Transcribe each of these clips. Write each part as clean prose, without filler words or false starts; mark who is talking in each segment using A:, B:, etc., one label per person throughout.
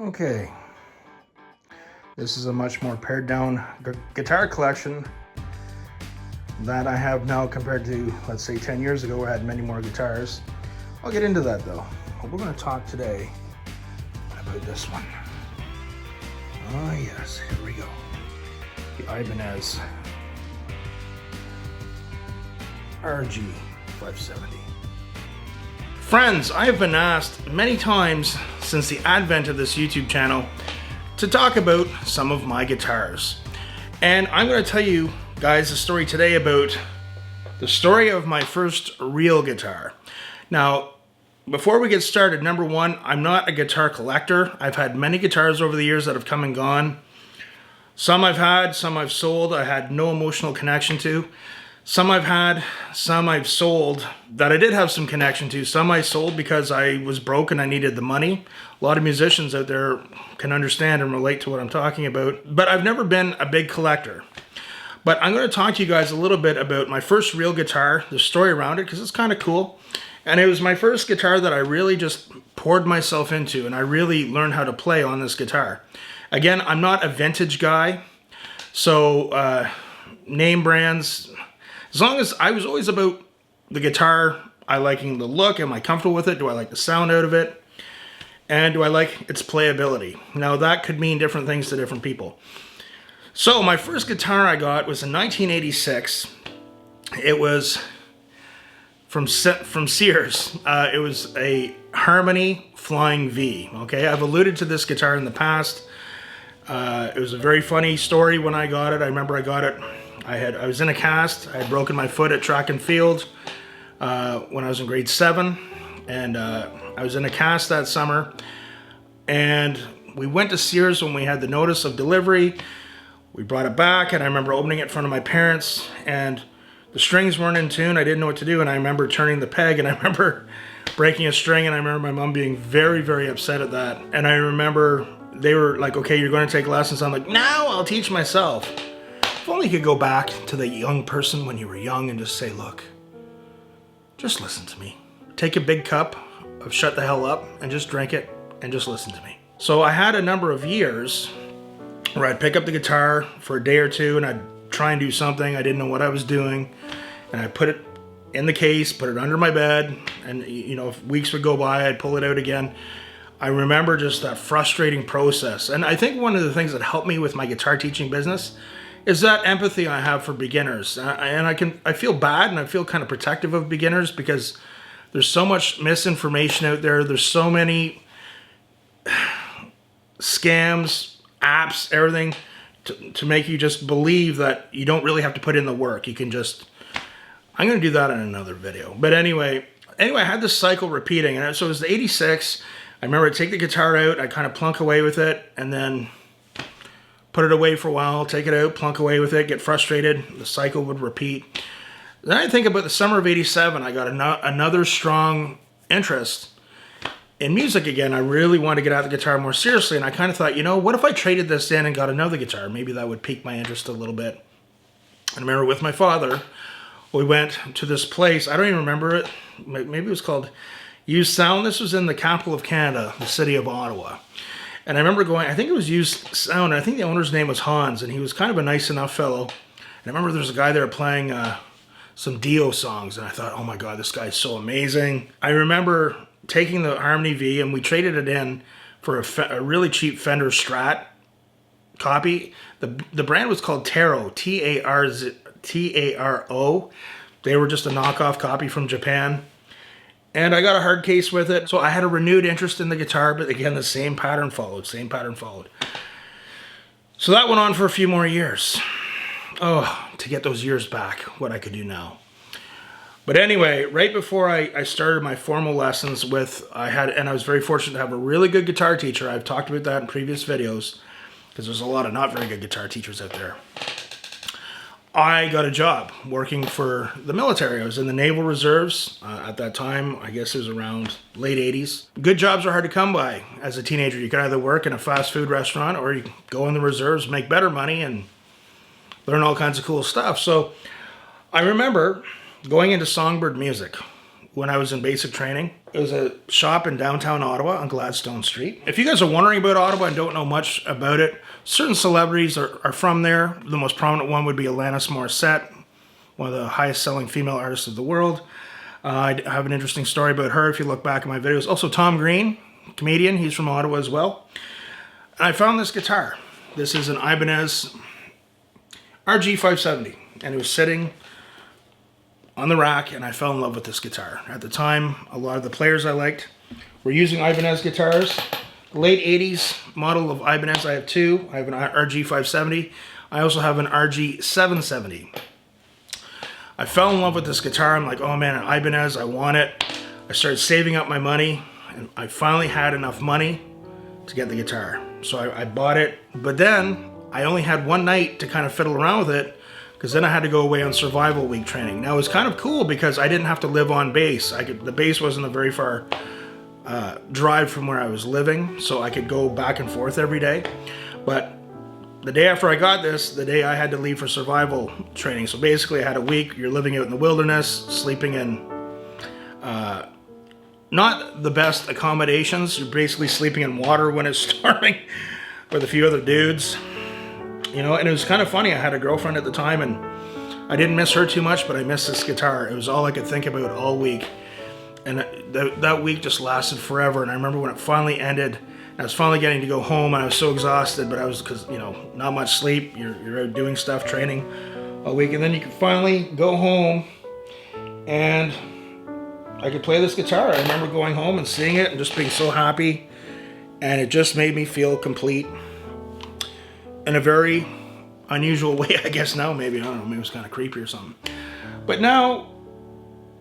A: Okay, this is a much more pared down guitar collection that I have now compared to, let's say, 10 years ago where I had many more guitars. I'll get into that though. We're going to talk today about this one. Oh yes, here we go. The Ibanez RG 570. Friends, I have been asked many times since the advent of this YouTube channel to talk about some of my guitars. And I'm going to tell you guys a story today about the story of my first real guitar. Now, before we get started, number one, I'm not a guitar collector. I've had many guitars over the years that have come and gone. Some I've had, some I've sold, I had no emotional connection to. Some I've had, some I've sold that I did have some connection to. Some I sold because I was broke and I needed the money. A lot of musicians out there can understand and relate to what I'm talking about. But I've never been a big collector. But I'm going to talk to you guys a little bit about my first real guitar, the story around it, because it's kind of cool. And it was my first guitar that I really just poured myself into, and I really learned how to play on this guitar. Again, I'm not a vintage guy, so name brands. As long as I was always about the guitar, I liking the look, am I comfortable with it? Do I like the sound out of it? And do I like its playability? Now that could mean different things to different people. So my first guitar I got was in 1986. It was from Sears. It was a Harmony Flying V. Okay, I've alluded to this guitar in the past. It was a very funny story when I got it. I remember I got it. I was in a cast. I had broken my foot at track and field when I was in grade 7, and I was in a cast that summer. And we went to Sears when we had the notice of delivery. We brought it back, and I remember opening it in front of my parents, and the strings weren't in tune. I didn't know what to do, and I remember turning the peg, and I remember breaking a string, and I remember my mom being very, very upset at that. And I remember they were like, okay, you're going to take lessons. I'm like, no, I'll teach myself. If only you could go back to the young person when you were young and just say, look, just listen to me. Take a big cup of Shut the Hell Up and just drink it and just listen to me. So I had a number of years where I'd pick up the guitar for a day or two and I'd try and do something. I didn't know what I was doing. And I'd put it in the case, put it under my bed, and you know, if weeks would go by, I'd pull it out again. I remember just that frustrating process. And I think one of the things that helped me with my guitar teaching business is that empathy I have for beginners. And I feel bad and I feel kind of protective of beginners because there's so much misinformation out there. There's so many scams, apps, everything to make you just believe that you don't really have to put in the work. You can just, I'm going to do that in another video. But anyway, I had this cycle repeating. And so it was the 86. I remember I'd take the guitar out, I'd kind of plunk away with it, and then put it away for a while, take it out, plunk away with it, get frustrated. The cycle would repeat. Then I think about the summer of 87, I got another strong interest in music again. I really wanted to get out the guitar more seriously, and I kind of thought, you know, what if I traded this in and got another guitar? Maybe that would pique my interest a little bit. I remember with my father, we went to this place, I don't even remember it, maybe it was called Used Sound. This was in the capital of Canada, the city of Ottawa. And I remember going, I think it was Used Sound, I think the owner's name was Hans, and he was kind of a nice enough fellow. And I remember there was a guy there playing some Dio songs, and I thought, oh my God, this guy's so amazing. I remember taking the Harmony V, and we traded it in for a really cheap Fender Strat copy. The brand was called Taro, T-A-R-O. They were just a knockoff copy from Japan. And I got a hard case with it. So I had a renewed interest in the guitar, but again, the same pattern followed, So that went on for a few more years. Oh, to get those years back, what I could do now. But anyway, right before I started my formal lessons and I was very fortunate to have a really good guitar teacher. I've talked about that in previous videos, because there's a lot of not very good guitar teachers out there. I got a job working for the military. I was in the Naval Reserves at that time. I guess it was around late 80s. Good jobs are hard to come by as a teenager. You could either work in a fast food restaurant or you go in the reserves, make better money, and learn all kinds of cool stuff. So I remember going into songbird music when I was in basic training. It was a shop in downtown Ottawa on Gladstone Street. If you guys are wondering about Ottawa and don't know much about it, certain celebrities are from there. The most prominent one would be Alanis Morissette, one of the highest selling female artists of the world. I have an interesting story about her if you look back at my videos. Also Tom Green, comedian, he's from Ottawa as well. And I found this guitar. This is an Ibanez RG570, and it was sitting on the rack, and I fell in love with this guitar. At the time, a lot of the players I liked were using Ibanez guitars. Late 80s model of Ibanez, I have two. I have an RG570. I also have an RG770. I fell in love with this guitar. I'm like, oh man, an Ibanez, I want it. I started saving up my money, and I finally had enough money to get the guitar. So I bought it, but then I only had one night to kind of fiddle around with it, because then I had to go away on survival week training. Now it was kind of cool because I didn't have to live on base. The base wasn't a very far drive from where I was living, so I could go back and forth every day. But the day after I got this, the day I had to leave for survival training. So basically I had a week, you're living out in the wilderness, sleeping in not the best accommodations. You're basically sleeping in water when it's storming with a few other dudes. You know, and it was kind of funny. I had a girlfriend at the time, and I didn't miss her too much, but I missed this guitar. It was all I could think about all week. And that week just lasted forever. And I remember when it finally ended, I was finally getting to go home, and I was so exhausted, but I was, because, you know, not much sleep. You're out doing stuff, training all week. And then you could finally go home, and I could play this guitar. I remember going home and seeing it and just being so happy. And it just made me feel complete. In a very unusual way, I guess now, maybe, I don't know, maybe it was kind of creepy or something. But now,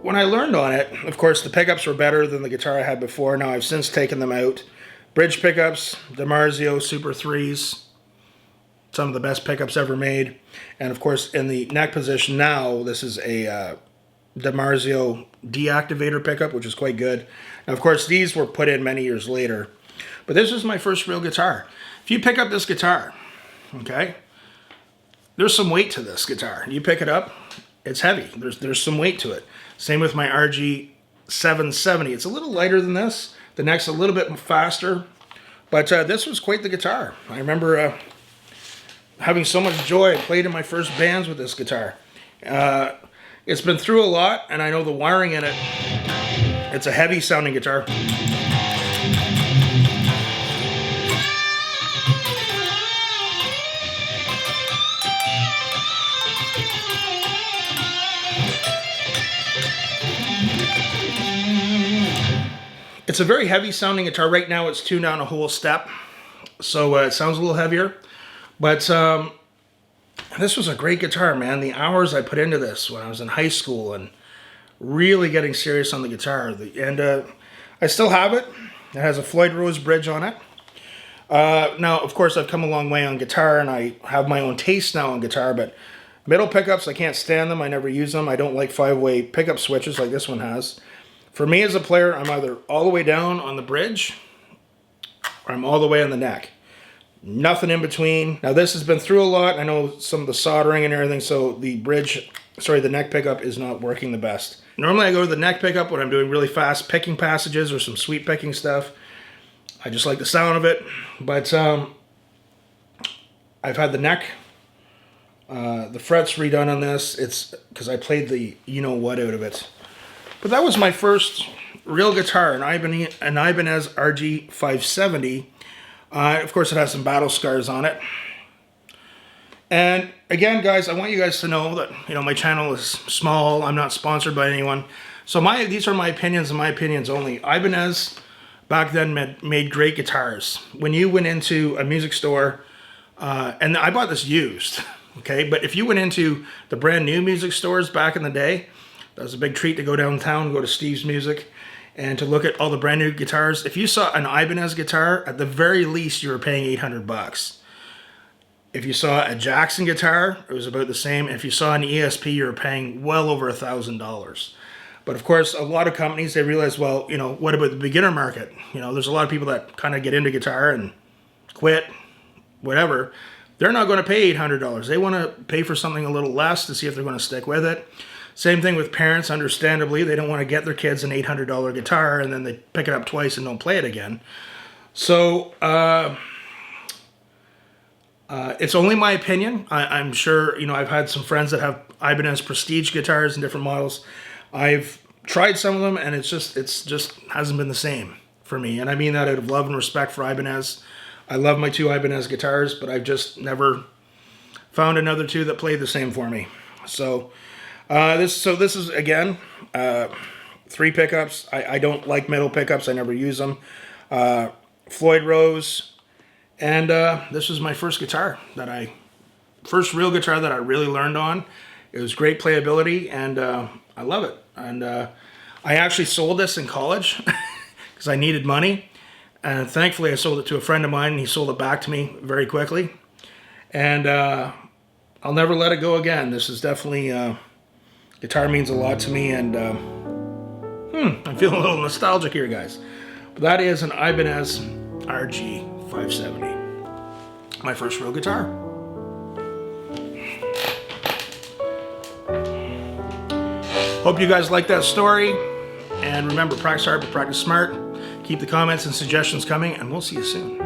A: when I learned on it, of course, the pickups were better than the guitar I had before. Now, I've since taken them out. Bridge pickups, DiMarzio Super 3s, some of the best pickups ever made. And of course, in the neck position now, this is a DiMarzio deactivator pickup, which is quite good. Now, of course, these were put in many years later. But this is my first real guitar. If you pick up this guitar, okay, there's some weight to this guitar. You pick it up, it's heavy. There's some weight to it. Same with my RG770. It's a little lighter than this. The neck's a little bit faster, but this was quite the guitar. I remember having so much joy. I played in my first bands with this guitar. It's been through a lot, and I know the wiring in it, it's a heavy sounding guitar. It's a very heavy sounding guitar. Right now it's tuned down a whole step, so it sounds a little heavier. But this was a great guitar, man. The hours I put into this when I was in high school and really getting serious on the guitar. And I still have it. It has a Floyd Rose bridge on it. Now, of course, I've come a long way on guitar, and I have my own taste now on guitar, but middle pickups, I can't stand them. I never use them. I don't like 5-way pickup switches like this one has. For me as a player, I'm either all the way down on the bridge or I'm all the way on the neck. Nothing in between. Now this has been through a lot. I know some of the soldering and everything, so the neck pickup is not working the best. Normally I go to the neck pickup when I'm doing really fast picking passages or some sweep picking stuff. I just like the sound of it. But I've had the neck, the frets redone on this. It's because I played the you-know-what out of it. But that was my first real guitar, an Ibanez RG570. Of course, it has some battle scars on it. And again, guys, I want you guys to know that my channel is small. I'm not sponsored by anyone. So these are my opinions and my opinions only. Ibanez back then made great guitars. When you went into a music store, and I bought this used, okay? But if you went into the brand new music stores back in the day, that was a big treat to go downtown, go to Steve's Music, and to look at all the brand new guitars. If you saw an Ibanez guitar, at the very least, you were paying $800. If you saw a Jackson guitar, it was about the same. If you saw an ESP, you were paying well over $1,000. But of course, a lot of companies, they realize, well, what about the beginner market? There's a lot of people that kind of get into guitar and quit, whatever. They're not going to pay $800. They want to pay for something a little less to see if they're going to stick with it. Same thing with parents, understandably. They don't want to get their kids an $800 guitar and then they pick it up twice and don't play it again. So, it's only my opinion. I'm sure, you know, I've had some friends that have Ibanez Prestige guitars and different models. I've tried some of them and it's just hasn't been the same for me. And I mean that out of love and respect for Ibanez. I love my 2 Ibanez guitars, but I've just never found another 2 that played the same for me. So, this is, again, 3 pickups. I don't like metal pickups. I never use them. Floyd Rose. And this was my first real guitar that I really learned on. It was great playability, and I love it. And I actually sold this in college because I needed money. And thankfully, I sold it to a friend of mine, and he sold it back to me very quickly. And I'll never let it go again. This is definitely, guitar means a lot to me, and I'm feeling a little nostalgic here, guys. But that is an Ibanez RG 570. My first real guitar. Hope you guys like that story. And remember, practice hard but practice smart. Keep the comments and suggestions coming, and we'll see you soon.